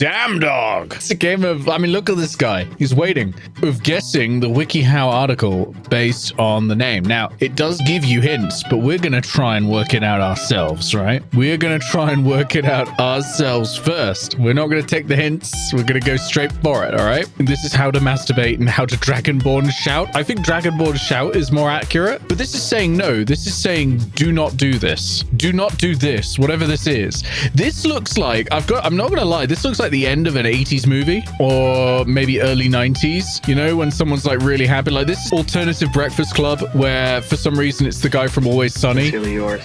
Damn dog. It's a game of, I mean, look at this guy. He's waiting. Of guessing the WikiHow article based on the name. Now, it does give you hints, but we're going to try and work it out ourselves, right? We're going to try and work it out ourselves first. We're not going to take the hints. We're going to go straight for it, all right? And this is how to masturbate and how to Dragonborn shout. I think Dragonborn shout is more accurate, but this is saying no. This is saying do not do this. Do not do this, whatever this is. This looks like, I'm not going to lie, this looks like the end of an 80s movie or maybe early 90s, you know, when someone's like really happy. Like this is Alternative Breakfast Club, where for some reason it's the guy from Always Sunny. It's really yours.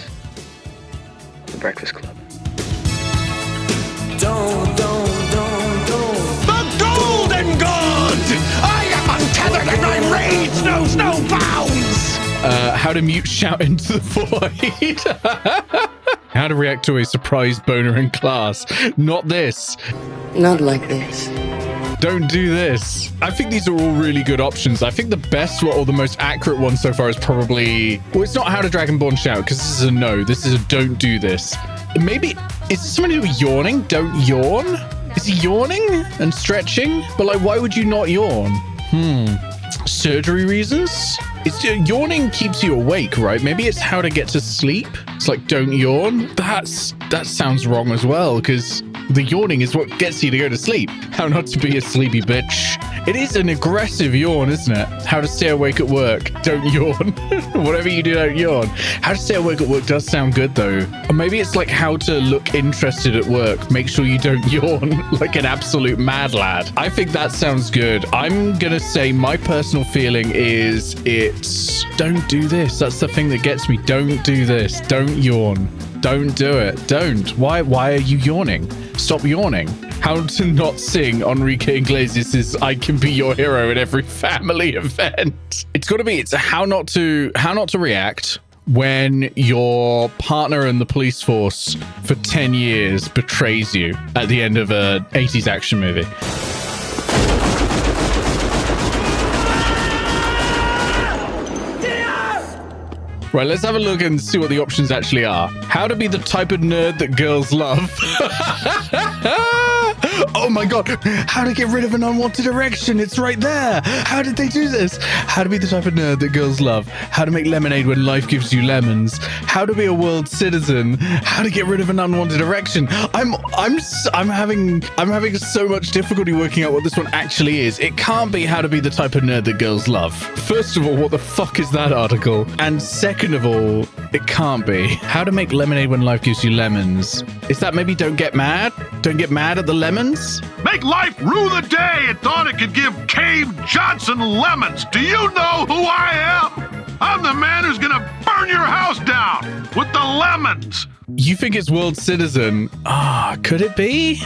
The Breakfast Club. Don't. The golden god! I am untethered and my rage knows no bounds! How to mute shout into the void. How to react to a surprise boner in class. Not this. Not like this. Don't do this. I think these are all really good options. I think the best or the most accurate one so far is probably... Well, it's not how to Dragonborn shout, because this is a no. This is a don't do this. Maybe... Is this something to do with yawning? Don't yawn? Is he yawning and stretching? But like, why would you not yawn? Surgery reasons? Yawning keeps you awake, right? Maybe it's how to get to sleep. It's like, don't yawn. That sounds wrong as well, because the yawning is what gets you to go to sleep. How not to be a sleepy bitch. It is an aggressive yawn, isn't it? How to stay awake at work. Don't yawn. Whatever you do, don't yawn. How to stay awake at work does sound good, though. Or maybe it's like how to look interested at work. Make sure you don't yawn like an absolute mad lad. I think that sounds good. I'm going to say my personal feeling is it's don't do this. That's the thing that gets me. Don't do this. Don't yawn. Don't do it. Don't. Why are you yawning? Stop yawning. How to not sing Enrique Iglesias' I Can Be Your Hero at every family event. It's how not to react when your partner in the police force for 10 years betrays you at the end of a 80s action movie. Right, let's have a look and see what the options actually are. How to be the type of nerd that girls love. Oh my god. How to get rid of an unwanted erection. It's right there. How did they do this? How to be the type of nerd that girls love. How to make lemonade when life gives you lemons. How to be a world citizen. How to get rid of an unwanted erection. I'm having so much difficulty working out what this one actually is. It can't be how to be the type of nerd that girls love. First of all, what the fuck is that article? And second of all, it can't be. How to make lemonade when life gives you lemons. Is that maybe don't get mad? Don't get mad at the lemons? Make life rue the day it thought it could give Cave Johnson lemons. Do you know who I am? I'm the man who's gonna burn your house down with the lemons. You think it's world citizen? Could it be?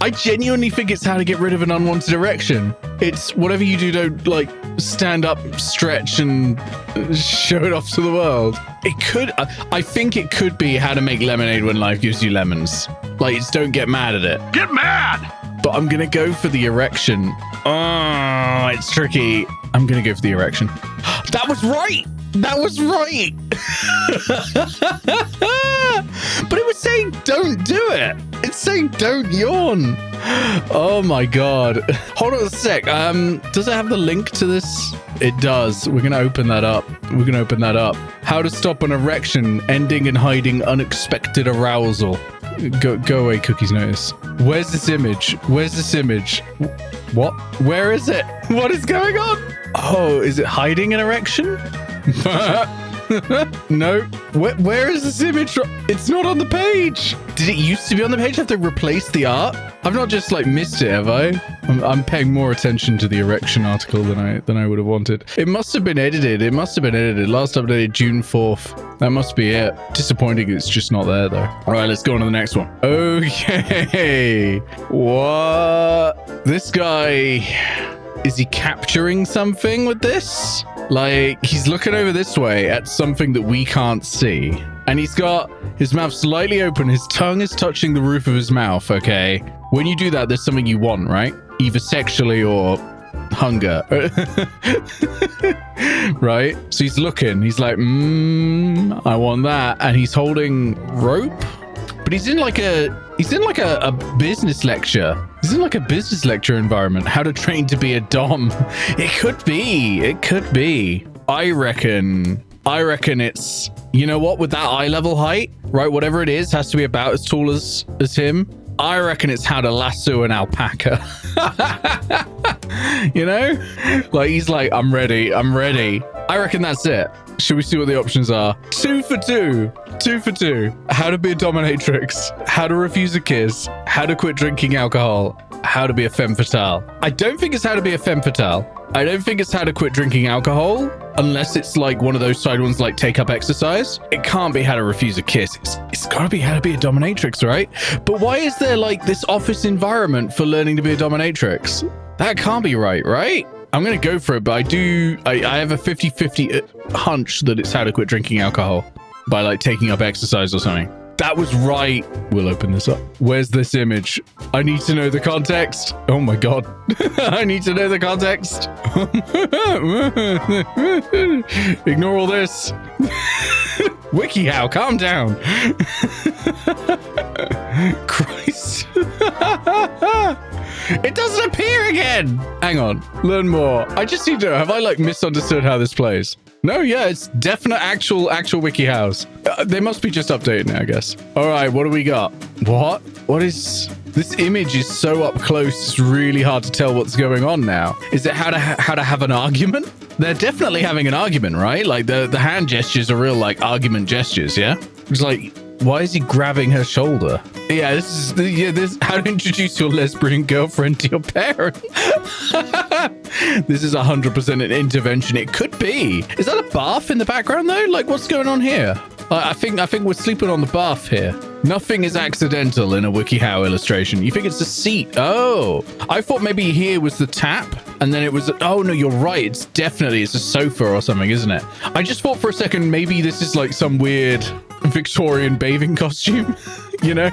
I genuinely think it's how to get rid of an unwanted erection. It's whatever you do, don't like stand up, stretch, and show it off to the world. It could. I think it could be how to make lemonade when life gives you lemons. Like, it's don't get mad at it. Get mad! But I'm gonna go for the erection. Oh, it's tricky. I'm gonna go for the erection. That was right! That was right! But it was saying don't do it. It's saying don't yawn. Oh my god. Hold on a sec. Does it have the link to this? It does. We're gonna open that up. How to stop an erection ending and hiding unexpected arousal. Go away, Cookie's notice. Where's this image? What? Where is it? What is going on? Oh, is it hiding an erection? No. Where is this image? It's not on the page. Did it used to be on the page? Have they replaced the art? I've not just like missed it, have I? I'm paying more attention to the erection article than I would have wanted. It must have been edited. Last updated June 4th. That must be it. Disappointing it's just not there though. All right, let's go on to the next one. Okay. What? This guy, is he capturing something with this? Like, he's looking over this way at something that we can't see. And he's got his mouth slightly open. His tongue is touching the roof of his mouth, okay? When you do that, there's something you want, right? Either sexually or hunger. Right? So he's looking. He's like, I want that. And he's holding rope. But he's in like a business lecture. This is like a business lecture environment. How to train to be a dom. It could be. It could be. I reckon it's, you know what, with that eye level height, right? Whatever it is has to be about as tall as him. I reckon it's how to lasso an alpaca. You know? Like, he's like, I'm ready. I reckon that's it. Should we see what the options are? 2 for 2. 2 for 2. How to be a dominatrix. How to refuse a kiss. How to quit drinking alcohol. How to be a femme fatale. I don't think it's how to be a femme fatale. I don't think it's how to quit drinking alcohol, unless it's like one of those side ones like take up exercise. It can't be how to refuse a kiss. It's got to be how to be a dominatrix, right? But why is there like this office environment for learning to be a dominatrix? That can't be right? I'm going to go for it, but I have a 50-50 hunch that it's how to quit drinking alcohol by like taking up exercise or something. That was right. We'll open this up. Where's this image? I need to know the context. Oh my God. I need to know the context. Ignore all this. WikiHow, calm down. Christ. It doesn't appear again. Hang on. Learn more. I just need to know. Have I like misunderstood how this plays? No, yeah, it's definite actual WikiHows. They must be just updated now, I guess. All right, what do we got? What is... This image is so up close, it's really hard to tell what's going on now. Is it how to have an argument? They're definitely having an argument, right? Like the hand gestures are real like argument gestures, yeah? It's like, why is he grabbing her shoulder? Yeah, this is how to introduce your lesbian girlfriend to your parent. This is 100% an intervention. It could be. Is that a bath in the background though? Like, what's going on here? I think we're sleeping on the bath here. Nothing is accidental in a WikiHow illustration. You think it's a seat? Oh, I thought maybe here was the tap, and then it was. Oh no, you're right. It's a sofa or something, isn't it? I just thought for a second maybe this is like some weird Victorian bathing costume. You know?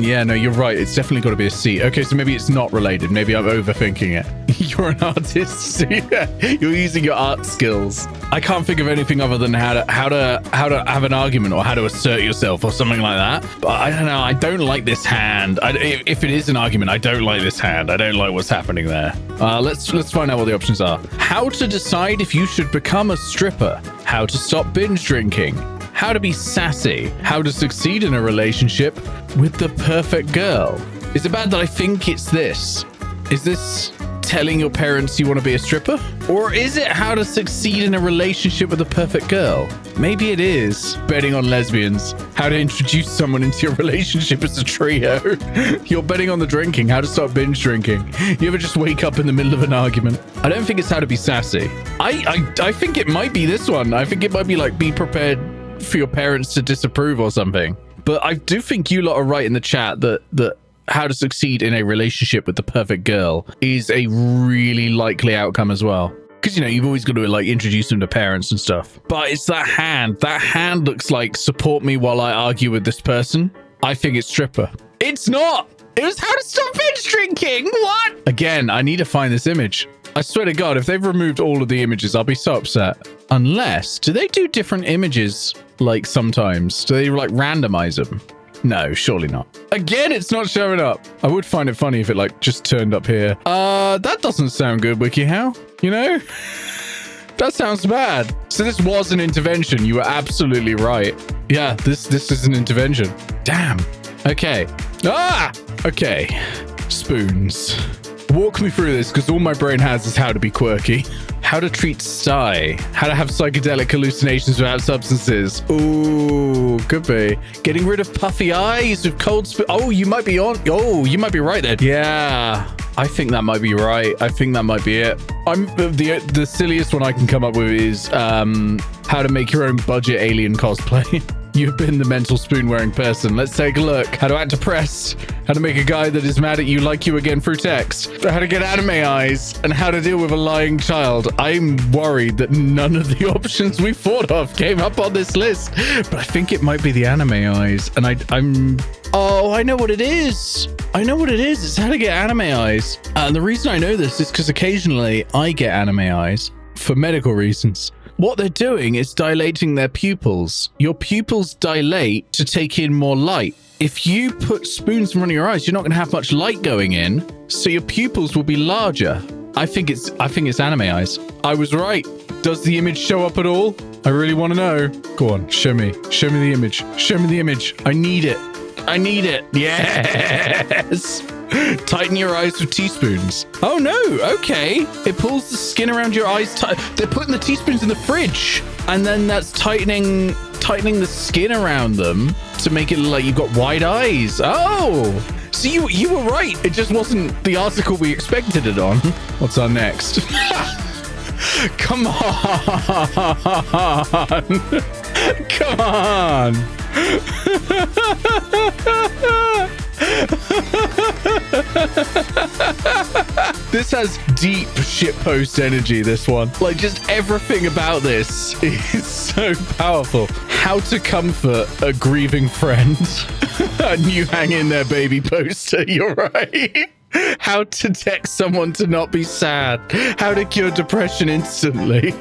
Yeah, no, you're right. It's definitely got to be a seat. Okay, so maybe it's not related. Maybe I'm overthinking it. You're an artist. So you're using your art skills. I can't think of anything other than how to have an argument or how to assert yourself or something like that. But I don't know. I don't like this hand. If it is an argument, I don't like this hand. I don't like what's happening there. Let's find out what the options are. How to decide if you should become a stripper. How to stop binge drinking. How to be sassy. How to succeed in a relationship with the perfect girl. Is it bad that I think it's this? Is this telling your parents you want to be a stripper? Or is it how to succeed in a relationship with the perfect girl? Maybe it is betting on lesbians. How to introduce someone into your relationship as a trio. You're betting on the drinking. How to stop binge drinking. You ever just wake up in the middle of an argument? I don't think it's how to be sassy. I think it might be this one. I think it might be like be prepared for your parents to disapprove or something. But I do think you lot are right in the chat that how to succeed in a relationship with the perfect girl is a really likely outcome as well. Because, you know, you've always got to like introduce them to parents and stuff. But it's that hand. That hand looks like support me while I argue with this person. I think it's stripper. It's not. It was how to stop binge drinking. What? Again, I need to find this image. I swear to God, if they've removed all of the images, I'll be so upset. Unless, do they do different images like sometimes? Do they like randomize them? No, surely not. Again, it's not showing up. I would find it funny if it like just turned up here. That doesn't sound good, WikiHow. You know? That sounds bad. So this was an intervention. You were absolutely right. Yeah, this is an intervention. Damn. Okay. Okay. Spoons. Walk me through this, because all my brain has is how to be quirky. How to treat sty. How to have psychedelic hallucinations without substances. Ooh, could be. Getting rid of puffy eyes with cold spoon. Oh, you might be on. Oh, you might be right there. Yeah, I think that might be right. I think that might be it. I'm the silliest one I can come up with is how to make your own budget alien cosplay. You've been the mental spoon-wearing person. Let's take a look. How to act depressed. How to make a guy that is mad at you like you again through text. How to get anime eyes. And how to deal with a lying child. I'm worried that none of the options we thought of came up on this list. But I think it might be the anime eyes. And I'm... Oh, I know what it is. I know what it is. It's how to get anime eyes. And the reason I know this is because occasionally I get anime eyes for medical reasons. What they're doing is dilating their pupils. Your pupils dilate to take in more light. if you put spoons in front of your eyes, you're not going to have much light going in, so your pupils will be larger. I think it's anime eyes. I was right. Does the image show up at all? I really want to know. Go on, show me. Show me the image. Show me the image. I need it. I need it. Yes. Tighten your eyes with teaspoons. Oh no. Okay. It pulls the skin around your eyes. They're putting the teaspoons in the fridge, and then that's tightening the skin around them to make it look like you've got wide eyes. Oh. So you were right. It just wasn't the article we expected it on. What's our next? Come on. Come on. This has deep shitpost energy, this one. Like, just everything about this is so powerful. How to comfort a grieving friend. And you hang in there, baby poster. You're right. How to text someone to not be sad. How to cure depression instantly.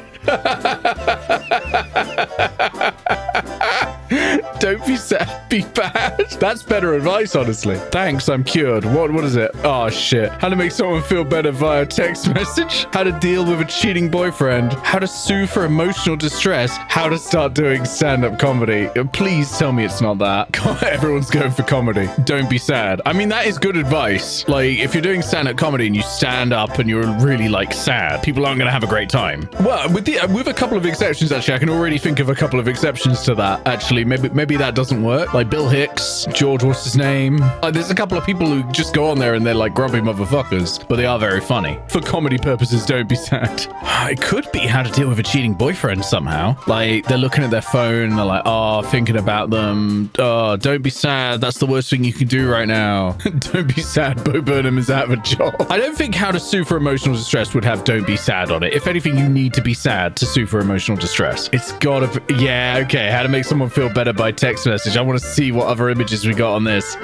Don't be sad, be bad. That's better advice, honestly. Thanks, I'm cured. What is it? Oh, shit. How to make someone feel better via text message. How to deal with a cheating boyfriend. How to sue for emotional distress. How to start doing stand-up comedy. Please tell me it's not that. God, everyone's going for comedy. Don't be sad. I mean, that is good advice. Like, if you're doing stand-up comedy and you stand up and you're really, like, sad, people aren't going to have a great time. Well, with a couple of exceptions, actually, I can already think of a couple of exceptions to that. Actually, maybe that doesn't work. Like Bill Hicks, George, what's his name? There's a couple of people who just go on there and they're like grubby motherfuckers, but they are very funny. For comedy purposes, don't be sad. It could be how to deal with a cheating boyfriend somehow. Like they're looking at their phone, they're like, oh, thinking about them. Oh, don't be sad. That's the worst thing you can do right now. Don't be sad. Bo Burnham is out of a job. I don't think how to sue for emotional distress would have don't be sad on it. If anything, you need to be sad to sue for emotional distress. It's gotta be, yeah, okay. How to make someone feel better by text message. I want to see what other images we got on this.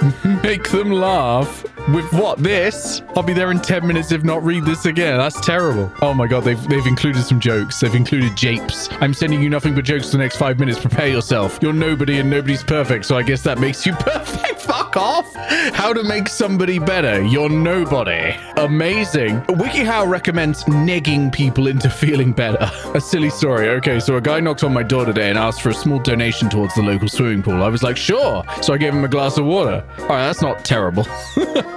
Make them laugh. With what? This? I'll be there in 10 minutes if not read this again. That's terrible. Oh my god, they've included some jokes. They've included japes. I'm sending you nothing but jokes for the next 5 minutes. Prepare yourself. You're nobody and nobody's perfect, so I guess that makes you perfect. Fuck off. How to make somebody better. You're nobody. Amazing. WikiHow recommends negging people into feeling better. A silly story. Okay, so a guy knocked on my door today and asked for a small donation towards the local swimming pool. I was like, sure. So I gave him a glass of water. All right, that's not terrible.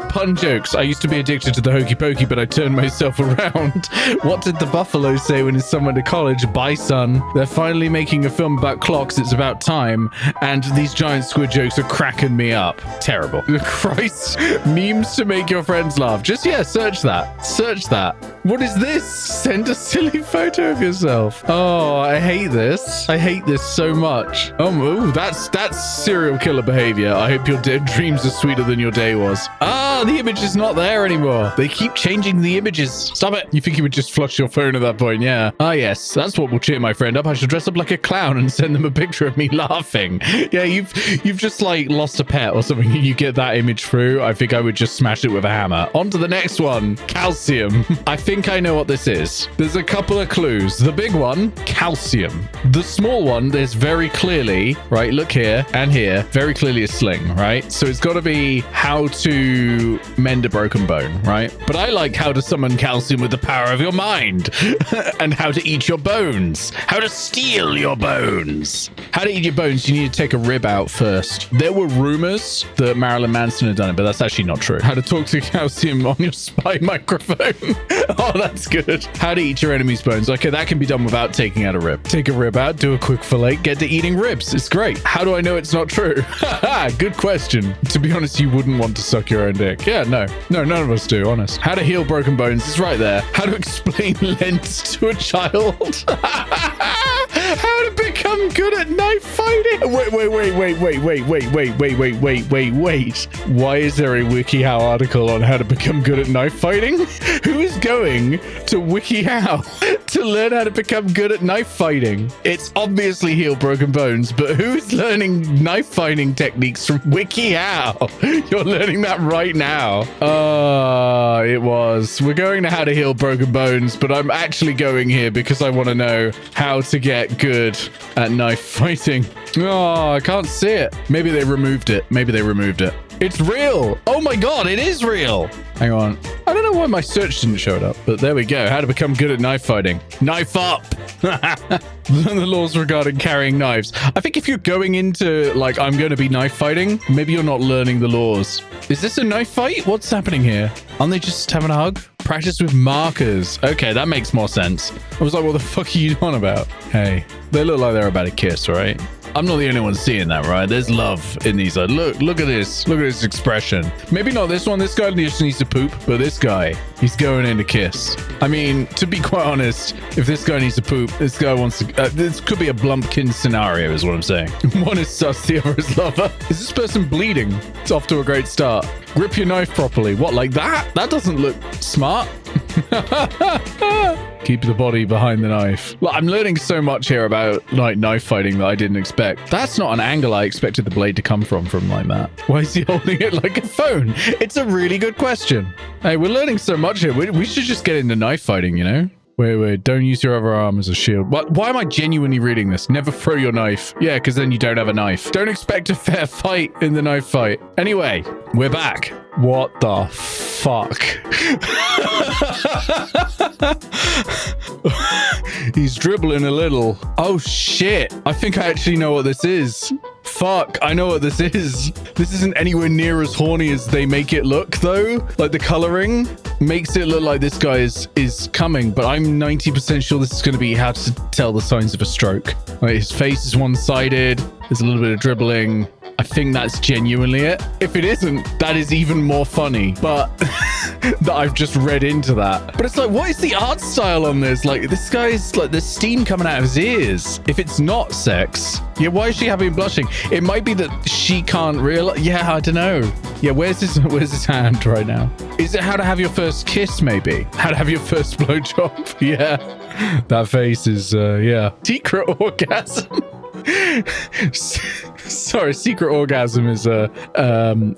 Pun jokes. I used to be addicted to the hokey pokey, but I turned myself around. What did the buffalo say when his son went to college? Bye, son. They're finally making a film about clocks. It's about time. And these giant squid jokes are cracking me up. Terrible. Christ. Memes to make your friends laugh. Just, yeah, search that. Search that. What is this? Send a silly photo of yourself. Oh, I hate this. I hate this so much. Oh, ooh, that's serial killer behavior. I hope your dreams are sweeter than your day was. Ah, the image is not there anymore. They keep changing the images. Stop it. You think you would just flush your phone at that point? Yeah. Ah, yes. That's what will cheer my friend up. I shall dress up like a clown and send them a picture of me laughing. Yeah, you've just like lost a pet or something. You get that image through. I think I would just smash it with a hammer. On to the next one. Calcium. I think I know what this is. There's a couple of clues. The big one, calcium. The small one, there's very clearly, right, look here and here, very clearly a sling, right? So it's got to be how to mend a broken bone, right? But I like how to summon calcium with the power of your mind and how to eat your bones, how to steal your bones. How to eat your bones, you need to take a rib out first. There were rumors that Marilyn Manson had done it, but that's actually not true. How to talk to calcium on your spy microphone. Oh, that's good. How to eat your enemy's bones. Okay, that can be done without taking out a rib. Take a rib out, do a quick fillet, get to eating ribs. It's great. How do I know it's not true? Good question. To be honest, you wouldn't want to suck your own dick. Yeah, no, none of us do, honest. How to heal broken bones is right there. How to explain lens to a child. How to become good at knife fighting. Wait. Why is there a WikiHow article on how to become good at knife fighting? Who is going to WikiHow to learn how to become good at knife fighting? It's obviously heal broken bones, but who's learning knife fighting techniques from WikiHow? You're learning that right now. It was. We're going to how to heal broken bones, but I'm actually going here because I want to know how to get good at knife fighting. Oh, I can't see it. Maybe they removed it. Maybe they removed it. It's real. Oh my God, it is real. Hang on. I don't know why my search didn't show it up, but there we go. How to become good at knife fighting. Knife up. Learn the laws regarding carrying knives. I think if you're going into, like, I'm going to be knife fighting, maybe you're not learning the laws. Is this a knife fight? What's happening here? Aren't they just having a hug? Practice with markers. Okay, that makes more sense. I was like, what the fuck are you on about? Hey, they look like they're about to kiss, right? I'm not the only one seeing that, right? There's love in these. Look at this. Look at this expression. Maybe not this one. This guy just needs to poop, but this guy, he's going in to kiss. I mean, to be quite honest, if this guy needs to poop, this guy wants to... this could be a Blumpkin scenario is what I'm saying. One is sus, the other is lover. Is this person bleeding? It's off to a great start. Grip your knife properly. What, like that? That doesn't look smart. Keep the body behind the knife. Look, I'm learning so much here about like knife fighting that I didn't expect. That's not an angle I expected the blade to come from like that. Why is he holding it like a phone? It's a really good question. Hey, we're learning so much here. We should just get into knife fighting, you know? Wait, don't use your other arm as a shield. Why am I genuinely reading this? Never throw your knife. Yeah, because then you don't have a knife. Don't expect a fair fight in the knife fight. Anyway, we're back. What the fuck? He's dribbling a little. Oh shit. I think I actually know what this is. Fuck, I know what this is. This isn't anywhere near as horny as they make it look, though. Like, the coloring makes it look like this guy is coming, but I'm 90% sure this is going to be how to tell the signs of a stroke. Like, his face is one-sided. There's a little bit of dribbling. I think that's genuinely it. If it isn't, that is even more funny. But that I've just read into that. But it's like, what is the art style on this? Like, this guy's like, there's steam coming out of his ears. If it's not sex, yeah, why is she happy and blushing? It might be that she can't realize. Yeah, I don't know. Yeah, where's his hand right now? Is it how to have your first kiss, maybe? How to have your first blowjob? Yeah. That face is, yeah. Secret orgasm. Sorry, secret orgasm is a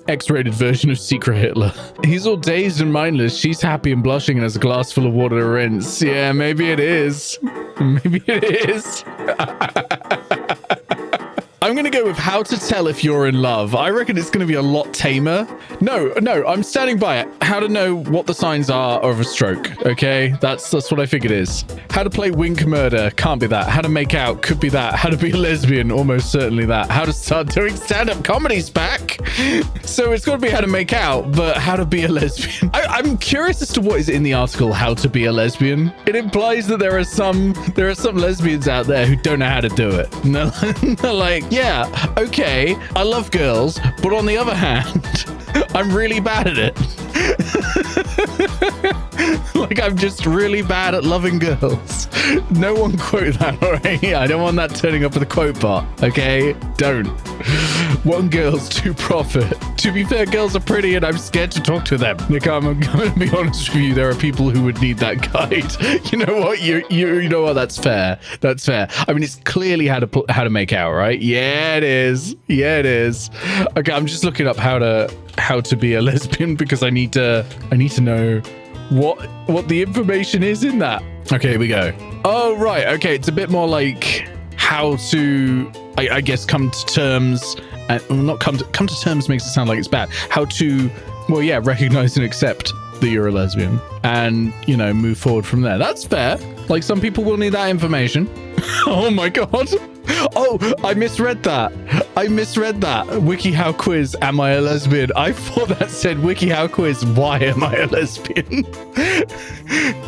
X-rated version of Secret Hitler. He's all dazed and mindless. She's happy and blushing and has a glass full of water to rinse. Yeah, maybe it is. Maybe it is. I'm going to go with how to tell if you're in love. I reckon it's going to be a lot tamer. No, I'm standing by it. How to know what the signs are of a stroke. Okay, that's what I think it is. How to play wink murder. Can't be that. How to make out. Could be that. How to be a lesbian. Almost certainly that. How to start doing stand-up comedy's back. So it's got to be how to make out, but how to be a lesbian. I'm curious as to what is in the article, how to be a lesbian. It implies that there are some lesbians out there who don't know how to do it. And they're like, yeah, okay, I love girls, but on the other hand, I'm really bad at it. Like, I'm just really bad at loving girls. No one quote that, all right? I don't want that turning up with a quote bot, okay? Don't. One girls, two profit. To be fair, girls are pretty and I'm scared to talk to them. Nick, I'm going to be honest with you. There are people who would need that guide. You know what? You know what? That's fair. That's fair. I mean, it's clearly how to make out, right? Yeah, it is. Yeah, it is. Okay, I'm just looking up how to be a lesbian because I need to know what the information is in that. Okay, here we go. Oh, right. Okay, it's a bit more like how to, I guess, come to terms. Not come to terms makes it sound like it's bad. How to, well, yeah, recognize and accept that you're a lesbian and, you know, move forward from there. That's fair. Like, some people will need that information. Oh my God. Oh, I misread that. WikiHow quiz, am I a lesbian? I thought that said WikiHow quiz, why am I a lesbian?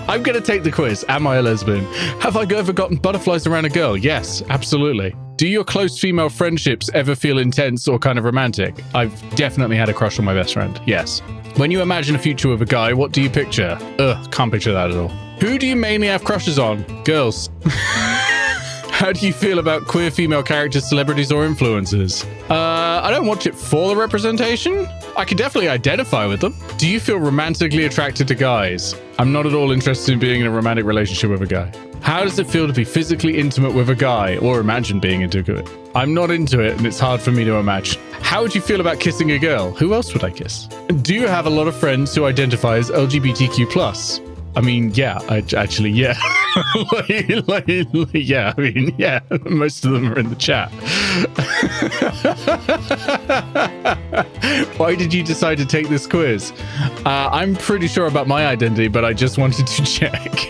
I'm going to take the quiz. Am I a lesbian? Have I ever gotten butterflies around a girl? Yes, absolutely. Do your close female friendships ever feel intense or kind of romantic? I've definitely had a crush on my best friend. Yes. When you imagine a future with a guy, what do you picture? Ugh, can't picture that at all. Who do you mainly have crushes on? Girls. How do you feel about queer female characters, celebrities, or influencers? I don't watch it for the representation. I can definitely identify with them. Do you feel romantically attracted to guys? I'm not at all interested in being in a romantic relationship with a guy. How does it feel to be physically intimate with a guy or imagine being into it? I'm not into it and it's hard for me to imagine. How would you feel about kissing a girl? Who else would I kiss? Do you have a lot of friends who identify as LGBTQ+? I mean, yeah, actually, yeah. Yeah, I mean, yeah, most of them are in the chat. Why did you decide to take this quiz? I'm pretty sure about my identity, but I just wanted to check.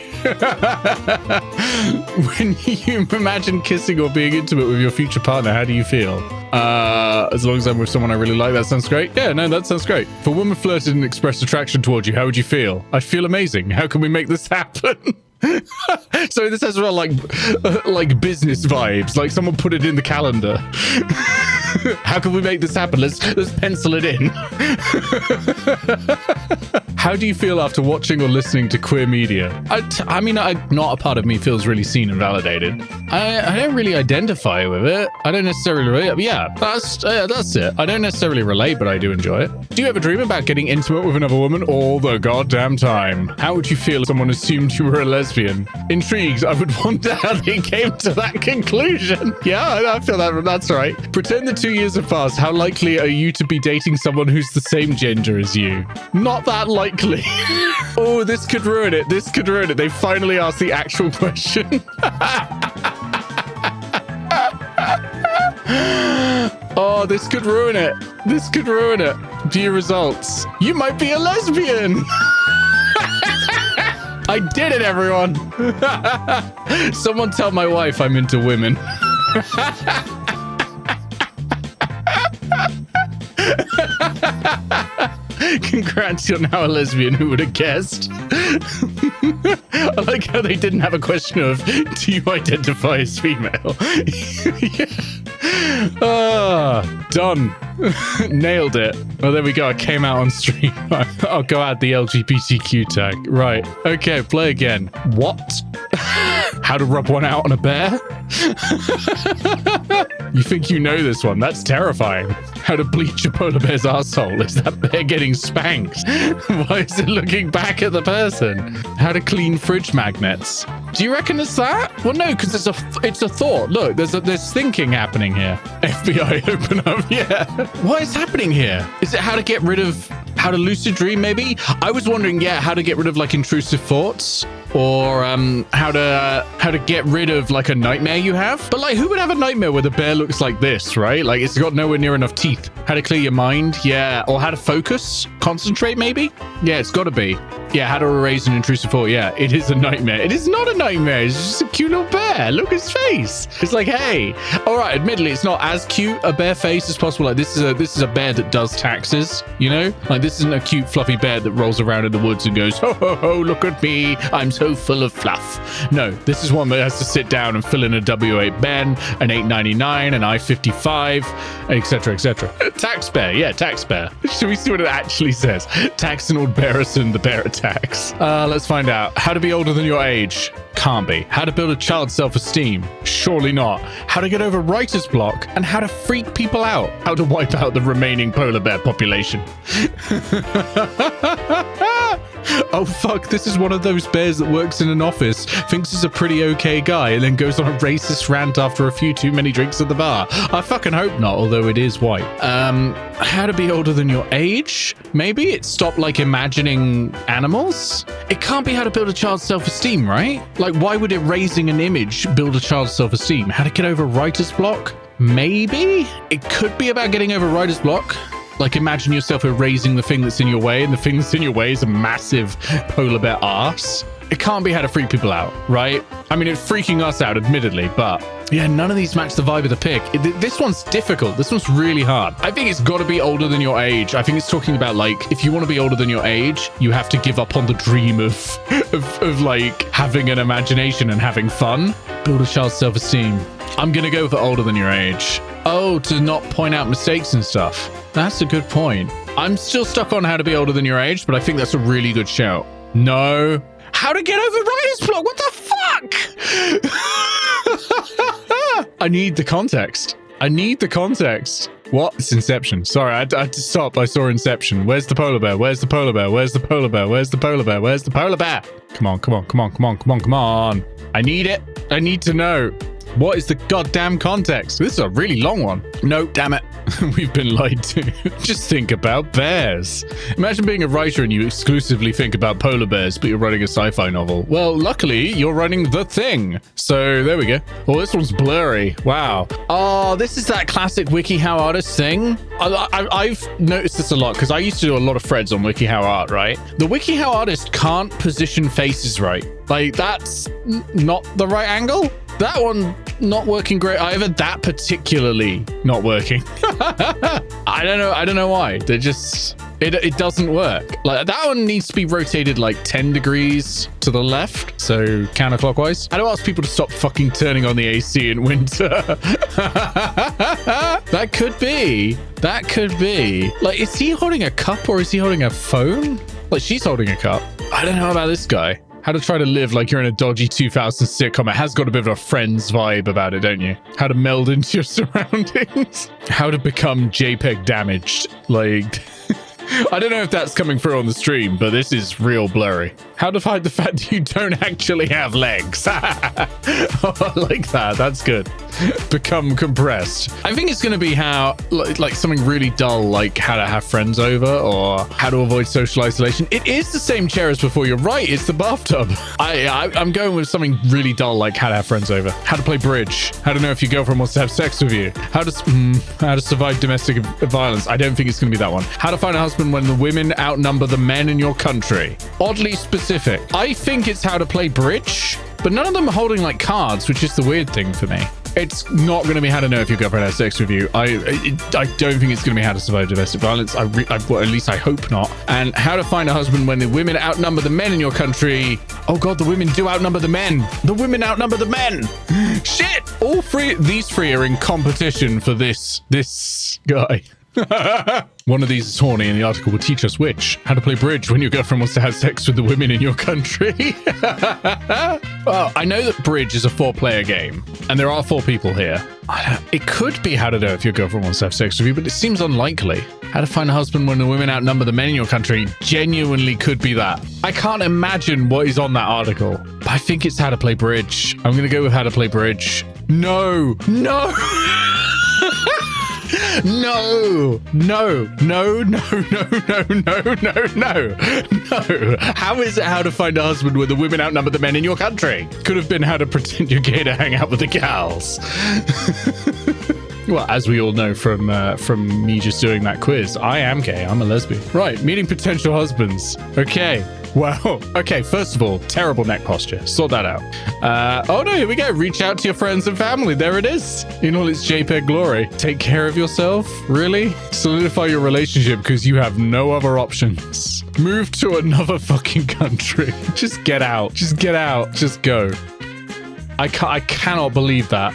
When you imagine kissing or being intimate with your future partner, how do you feel? As long as I'm with someone I really like, that sounds great. Yeah, no, that sounds great. If a woman flirted and expressed attraction towards you, how would you feel? I'd feel amazing. How can we make this happen? So this has like business vibes, like someone put it in the calendar. How can we make this happen? Let's pencil it in. How do you feel after watching or listening to queer media? I mean, not a part of me feels really seen and validated. I don't really identify with it. I don't necessarily relate. Yeah, that's it. I don't necessarily relate, but I do enjoy it. Do you ever dream about getting intimate with another woman all the goddamn time? How would you feel if someone assumed you were a lesbian? Intrigued, I would wonder how they came to that conclusion. Yeah, I feel that's right. Pretend the 2 years have passed. How likely are you to be dating someone who's the same gender as you? Not that likely. Oh, this could ruin it. This could ruin it. They finally asked the actual question. Oh, this could ruin it. This could ruin it. View results. You might be a lesbian. I did it, everyone. Someone tell my wife I'm into women. Congrats, you're now a lesbian. Who would have guessed? I like how they didn't have a question of, do you identify as female? Done. Nailed it. Well, there we go. I came out on stream. I'll go add the LGBTQ tag. Right. Okay, play again. What? How to rub one out on a bear? You think you know this one? That's terrifying. How to bleach a polar bear's asshole? Is that bear getting spanked? Why is it looking back at the person? How to clean fridge magnets? Do you reckon it's that? Well, no, because it's a thought. Look, there's thinking happening here. FBI, open up. Yeah. What is happening here? Is it how to lucid dream, maybe? I was wondering, yeah, how to get rid of like intrusive thoughts, or how to get rid of like a nightmare you have. But like, who would have a nightmare where the bear looks like this, right? Like, it's got nowhere near enough teeth. How to clear your mind, yeah. Or how to focus, concentrate, maybe? Yeah, it's got to be. Yeah, how to erase an intrusive thought. Yeah, it is a nightmare. It is not a nightmare. It's just a cute little bear. Look at his face. It's like, hey, all right. Admittedly, it's not as cute a bear face as possible. Like, this is a bear that does taxes. You know, like this isn't a cute fluffy bear that rolls around in the woods and goes, ho ho ho, look at me, I'm so full of fluff. No, this is one that has to sit down and fill in a W8 Ben, an 899, an I-55, etc., etc. Tax bear. Yeah, tax bear. Should we see what it actually says? Tax and old Barrison, the bear attacks. Let's find out. How to be older than your age? Can't be. How to build a child's self-esteem? Surely not. How to get over writer's block, and how to freak people out? How to wipe out the remaining polar bear population? Oh fuck, this is one of those bears that works in an office, thinks he's a pretty okay guy, and then goes on a racist rant after a few too many drinks at the bar. I fucking hope not, although it is white. How to be older than your age? Maybe it's stop like imagining animals? It can't be how to build a child's self-esteem, right? Like, why would it raising an image build a child's self-esteem? How to get over writer's block? Maybe? It could be about getting over writer's block. Like, imagine yourself erasing the thing that's in your way, and the thing that's in your way is a massive polar bear arse. It can't be how to freak people out, right? I mean, it's freaking us out, admittedly, but yeah, none of these match the vibe of the pick. This one's difficult. This one's really hard. I think it's got to be older than your age. I think it's talking about, like, if you want to be older than your age, you have to give up on the dream of like having an imagination and having fun. Build a child's self-esteem. I'm going to go for older than your age. Oh, to not point out mistakes and stuff. That's a good point. I'm still stuck on how to be older than your age, but I think that's a really good shout. No. How to get over writer's block? What the fuck? I need the context. I need the context. What? It's Inception. Sorry, I had to stop. I saw Inception. Where's the polar bear? Where's the polar bear? Where's the polar bear? Where's the polar bear? Where's the polar bear? Come on, come on, come on, come on, come on, come on. I need it. I need to know. What is the goddamn context? This is a really long one. No, damn it. We've been lied to. Just think about bears. Imagine being a writer and you exclusively think about polar bears, but you're writing a sci-fi novel. Well, luckily, you're writing The Thing. So there we go. Oh, this one's blurry. Wow. Oh, this is that classic WikiHow artist thing. I've noticed this a lot because I used to do a lot of threads on WikiHow Art, right? The WikiHow artist can't position faces right. Like, that's not the right angle. That one not working great either. That particularly not working. I don't know why. They're just it doesn't work. Like, that one needs to be rotated like 10 degrees to the left, so counterclockwise. I don't ask people to stop fucking turning on the AC in winter. That could be. Like, is he holding a cup or is he holding a phone? Like, she's holding a cup. I don't know about this guy. How to try to live like you're in a dodgy 2000s sitcom. It has got a bit of a Friends vibe about it, don't you? How to meld into your surroundings. How to become JPEG damaged. Like, I don't know if that's coming through on the stream, but this is real blurry. How to hide the fact that you don't actually have legs. Oh, I like that. That's good. Become compressed. I think it's going to be how, like something really dull, like how to have friends over or how to avoid social isolation. It is the same chair as before. You're right. It's the bathtub. I'm going with something really dull, like how to have friends over. How to play bridge. How to know if your girlfriend wants to have sex with you. How to survive domestic violence. I don't think it's going to be that one. How to find a husband when the women outnumber the men in your country. Oddly specific. I think it's how to play bridge, but none of them are holding like cards, which is the weird thing for me. It's not going to be how to know if your girlfriend has sex with you. I don't think it's going to be how to survive domestic violence. Well, at least I hope not. And how to find a husband when the women outnumber the men in your country. Oh God, the women do outnumber the men. The women outnumber the men. Shit. These three are in competition for this guy. One of these is horny and the article will teach us which. How to play bridge when your girlfriend wants to have sex with the women in your country. Well, I know that bridge is a 4-player game and there are 4 people here. It could be how to know if your girlfriend wants to have sex with you, but it seems unlikely. How to find a husband when the women outnumber the men in your country genuinely could be that. I can't imagine what is on that article, but I think it's how to play bridge. I'm going to go with how to play bridge. No. No. How is it how to find a husband when the women outnumber the men in your country? Could have been how to pretend you're gay to hang out with the gals. Well, as we all know from me just doing that quiz, I am gay. I'm a lesbian. Right, meeting potential husbands. Okay. Well, okay, first of all, terrible neck posture. Sort that out. Oh no, here we go. Reach out to your friends and family. There it is. In all its JPEG glory. Take care of yourself? Really? Solidify your relationship because you have no other options. Move to another fucking country. Just get out. Just get out. Just go. I cannot believe that.